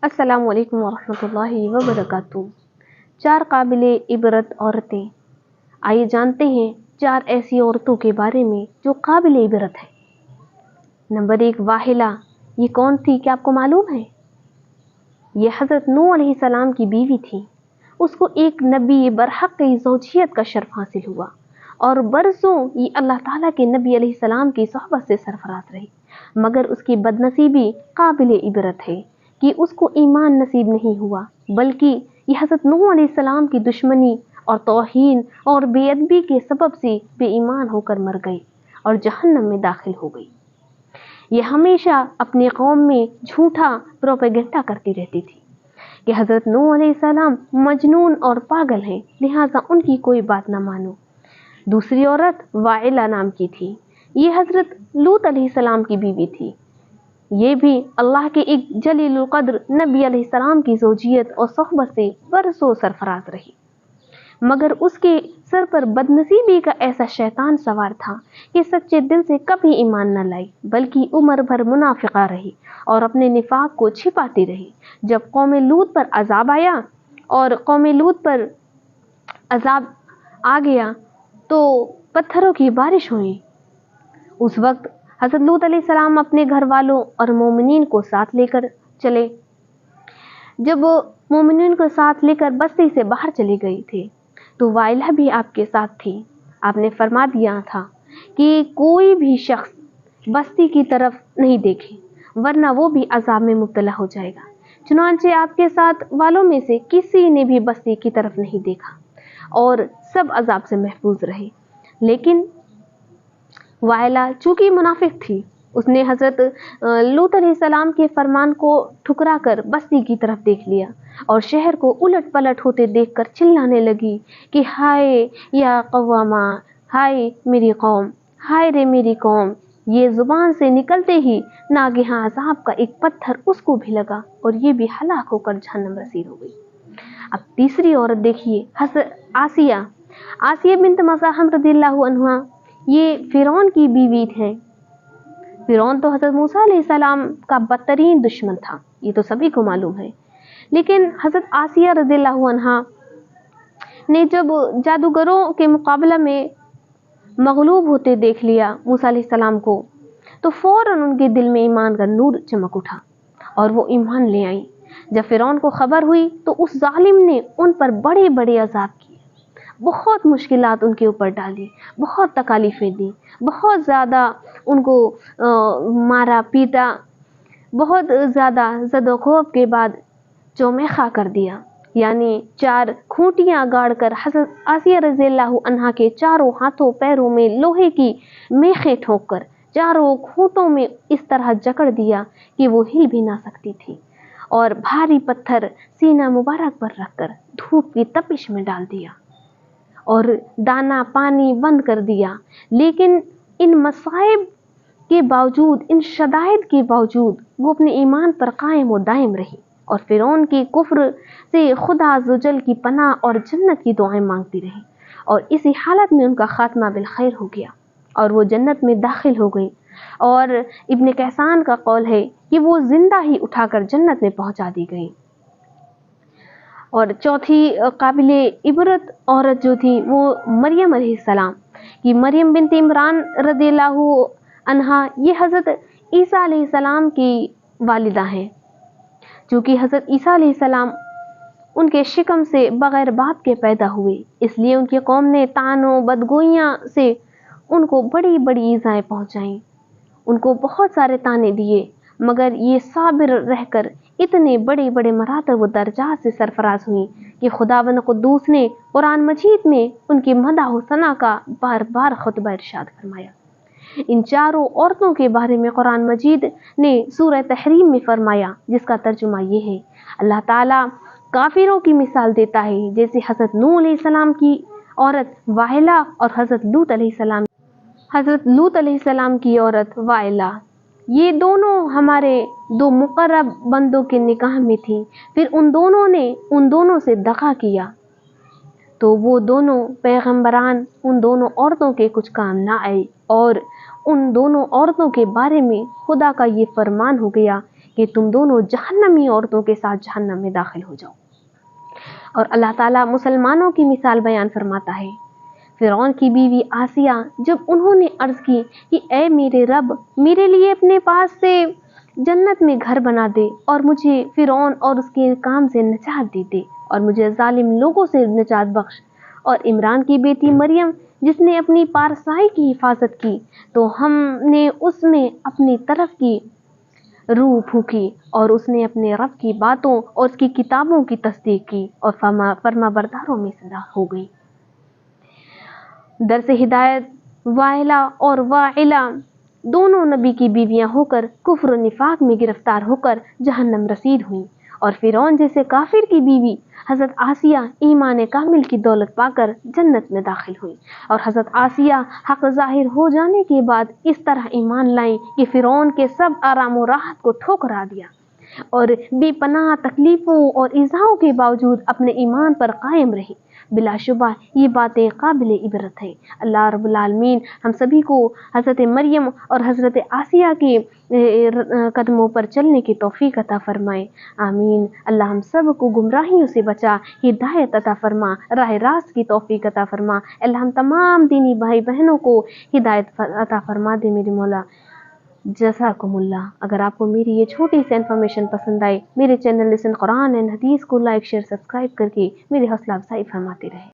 السلام علیکم ورحمۃ اللہ وبرکاتہ۔ چار قابل عبرت عورتیں۔ آئیے جانتے ہیں چار ایسی عورتوں کے بارے میں جو قابل عبرت ہے۔ نمبر 1، واحلہ۔ یہ کون تھی کیا آپ کو معلوم ہے؟ یہ حضرت نوح علیہ السلام کی بیوی تھی۔ اس کو ایک نبی برحق کی زوجیت کا شرف حاصل ہوا اور برسوں یہ اللہ تعالیٰ کے نبی علیہ السلام کی صحبت سے سرفراز رہی، مگر اس کی بدنصیبی قابل عبرت ہے کہ اس کو ایمان نصیب نہیں ہوا، بلکہ یہ حضرت نوح علیہ السلام کی دشمنی اور توہین اور بے ادبی کے سبب سے بے ایمان ہو کر مر گئی اور جہنم میں داخل ہو گئی۔ یہ ہمیشہ اپنی قوم میں جھوٹا پروپیگنڈا کرتی رہتی تھی کہ حضرت نوح علیہ السلام مجنون اور پاگل ہیں، لہٰذا ان کی کوئی بات نہ مانو۔ دوسری عورت واعلہ نام کی تھی۔ یہ حضرت لوط علیہ السلام کی بیوی تھی۔ یہ بھی اللہ کے ایک جلیل القدر نبی علیہ السلام کی زوجیت اور صحبت سے برسوں سرفراز رہی، مگر اس کے سر پر بدنصیبی کا ایسا شیطان سوار تھا کہ سچے دل سے کبھی ایمان نہ لائی، بلکہ عمر بھر منافقہ رہی اور اپنے نفاق کو چھپاتی رہی۔ جب قوم لوط پر عذاب آیا اور قوم لوط پر عذاب آ گیا تو پتھروں کی بارش ہوئی۔ اس وقت حضرت لوط علیہ السلام اپنے گھر والوں اور مومنین کو ساتھ لے کر چلے۔ جب وہ مومنین کو ساتھ لے کر بستی سے باہر چلے گئے تھے تو واعلہ بھی آپ کے ساتھ تھی۔ آپ نے فرما دیا تھا کہ کوئی بھی شخص بستی کی طرف نہیں دیکھے ورنہ وہ بھی عذاب میں مبتلا ہو جائے گا۔ چنانچہ آپ کے ساتھ والوں میں سے کسی نے بھی بستی کی طرف نہیں دیکھا اور سب عذاب سے محفوظ رہے، لیکن واعلہ چونکہ منافق تھی، اس نے حضرت لوط علیہ السلام کے فرمان کو ٹھکرا کر بستی کی طرف دیکھ لیا اور شہر کو الٹ پلٹ ہوتے دیکھ کر چلانے لگی کہ ہائے یا قواما، ہائے میری قوم، ہائے رے میری قوم۔ یہ زبان سے نکلتے ہی ناگہاں عذاب کا ایک پتھر اس کو بھی لگا اور یہ بھی ہلاک ہو کر جہنم رسید ہو گئی۔ اب تیسری عورت دیکھیے، حضرت آسیہ بنت مزاحم رضی اللہ عنہا۔ یہ فرعون کی بیوی ہے۔ فرعون تو حضرت موسیٰ علیہ السلام کا بدترین دشمن تھا، یہ تو سبھی کو معلوم ہے، لیکن حضرت آسیہ رضی اللہ عنہا نے جب جادوگروں کے مقابلہ میں مغلوب ہوتے دیکھ لیا موسیٰ علیہ السلام کو تو فوراً ان کے دل میں ایمان کا نور چمک اٹھا اور وہ ایمان لے آئیں۔ جب فرعون کو خبر ہوئی تو اس ظالم نے ان پر بڑے بڑے عذاب کیے، بہت مشکلات ان کے اوپر ڈالی، بہت تکالیفیں دی، بہت زیادہ ان کو مارا پیٹا، بہت زیادہ زد و خوف کے بعد چومیخا کر دیا، یعنی 4 کھوٹیاں گاڑ کر حضرت آسیہ رضی اللہ عنہا کے چاروں ہاتھوں پیروں میں لوہے کی میخیں ٹھوک کر چاروں کھوٹوں میں اس طرح جکڑ دیا کہ وہ ہل بھی نہ سکتی تھی، اور بھاری پتھر سینہ مبارک پر رکھ کر دھوپ کی تپش میں ڈال دیا اور دانا پانی بند کر دیا۔ لیکن ان مصائب کے باوجود، ان شدائد کے باوجود وہ اپنے ایمان پر قائم و دائم رہی اور فرعون کی کفر سے خدا عزوجل کی پناہ اور جنت کی دعائیں مانگتی رہی، اور اسی حالت میں ان کا خاتمہ بالخیر ہو گیا اور وہ جنت میں داخل ہو گئی، اور ابن کہسان کا قول ہے کہ وہ زندہ ہی اٹھا کر جنت میں پہنچا دی گئی۔ اور چوتھی قابل عبرت عورت جو تھی وہ مریم علیہ السلام کی، مریم بنت عمران رضی اللہ عنہا۔ یہ حضرت عیسیٰ علیہ السلام کی والدہ ہیں۔ چونکہ حضرت عیسیٰ علیہ السلام ان کے شکم سے بغیر باپ کے پیدا ہوئے، اس لیے ان کی قوم نے طعنوں بدگوئیاں سے ان کو بڑی بڑی ایذائیں پہنچائیں، ان کو بہت سارے طعنے دیے، مگر یہ صابر رہ کر اتنے بڑے بڑے مراتب و درجات سے سرفراز ہوئیں کہ خداوند قدوس نے قرآن مجید میں ان کی مدح و ثنا کا بار بار خطبہ ارشاد فرمایا۔ ان چاروں عورتوں کے بارے میں قرآن مجید نے سورہ تحریم میں فرمایا، جس کا ترجمہ یہ ہے، اللہ تعالیٰ کافروں کی مثال دیتا ہے جیسے حضرت نوح علیہ السلام کی عورت واحلہ اور حضرت لوط علیہ السلام کی عورت واعلہ۔ یہ دونوں ہمارے 2 مقرب بندوں کے نکاح میں تھیں، پھر ان دونوں نے ان دونوں سے دغا کیا تو وہ دونوں پیغمبران ان دونوں عورتوں کے کچھ کام نہ آئے، اور ان دونوں عورتوں کے بارے میں خدا کا یہ فرمان ہو گیا کہ تم دونوں جہنمی عورتوں کے ساتھ جہنم میں داخل ہو جاؤ۔ اور اللہ تعالیٰ مسلمانوں کی مثال بیان فرماتا ہے۔ فرعون کی بیوی آسیہ جب انہوں نے عرض کی کہ اے میرے رب، میرے لیے اپنے پاس سے جنت میں گھر بنا دے اور مجھے فرعون اور اس کے کام سے نجات دے دے اور مجھے ظالم لوگوں سے نجات بخش، اور عمران کی بیٹی مریم جس نے اپنی پارسائی کی حفاظت کی تو ہم نے اس میں اپنی طرف کی روح پھونکی اور اس نے اپنے رب کی باتوں اور اس کی کتابوں کی تصدیق کی اور فرما برداروں میں سے ہو گئی۔ درس ہدایت واحلہ اور واعلہ دونوں نبی کی بیویاں ہو کر کفر و نفاق میں گرفتار ہو کر جہنم رسید ہوئیں، اور فرعون جیسے کافر کی بیوی حضرت آسیہ ایمان کامل کی دولت پا کر جنت میں داخل ہوئی، اور حضرت آسیہ حق ظاہر ہو جانے کے بعد اس طرح ایمان لائیں کہ فرعون کے سب آرام و راحت کو ٹھکرا دیا اور بے پناہ تکلیفوں اور ایذاؤں کے باوجود اپنے ایمان پر قائم رہی۔ بلا شبہ یہ باتیں قابل عبرت ہیں۔ اللہ رب العالمین ہم سبھی کو حضرت مریم اور حضرت آسیہ کے قدموں پر چلنے کی توفیق عطا فرمائے، آمین۔ اللہ ہم سب کو گمراہیوں سے بچا، ہدایت عطا فرما، راہ راست کی توفیق عطا فرما۔ اللہ ہم تمام دینی بھائی بہنوں کو ہدایت عطا فرما دے میرے مولا۔ جزاکم اللہ۔ اگر آپ کو میری یہ چھوٹی سی انفارمیشن پسند آئے، میرے چینل لسن قرآن اینڈ حدیث کو لائک شیئر سبسکرائب کر کے میری حوصلہ افزائی فرماتے رہے۔